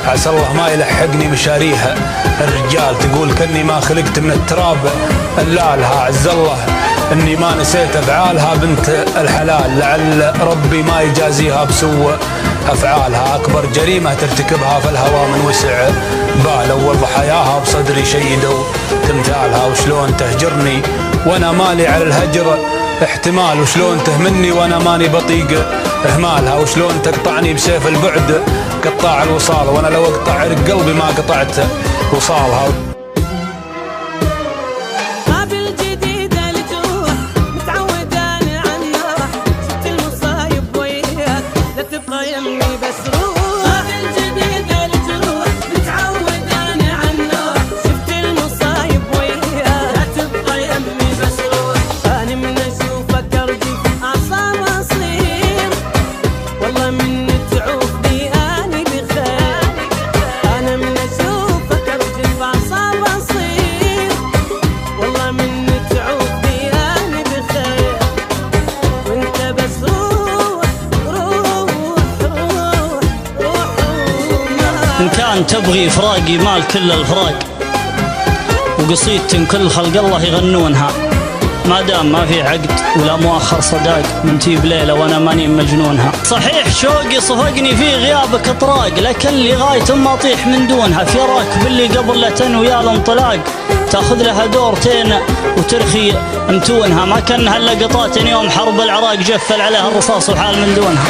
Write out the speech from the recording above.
عسى الله ما يلحقني مشاريها. الرجال تقول كني ما خلقت من التراب، اللالها عز الله اني ما نسيت افعالها بنت الحلال، لعل ربي ما يجازيها بسوء افعالها. اكبر جريمه ترتكبها في الهوى من وسع باله، وضحاياها بصدري شيدوا تمثالها. وشلون تهجرني وانا مالي على الهجر احتمال، وشلون تهمني وانا ماني بطيق اهمالها. وشلون تقطعني بسيف البعد قطاع الوصال، وانا لو اقطع عرق قلبي ما قطعت وصالها. إن كان تبغي فراقي مال كل الفراق، وقصيدة كل خلق الله يغنونها، ما دام ما في عقد ولا مؤخر صداق، من تيب ليلة وانا ماني مجنونها. صحيح شوقي صفقني في غيابك اطراق، لكن لغاية ما اطيح من دونها. فراق باللي قبل لا تنوي الانطلاق، تاخذ لها دورتين وترخي متونها. ما كان هاللقطات يوم حرب العراق جفل عليها الرصاص وحال من دونها.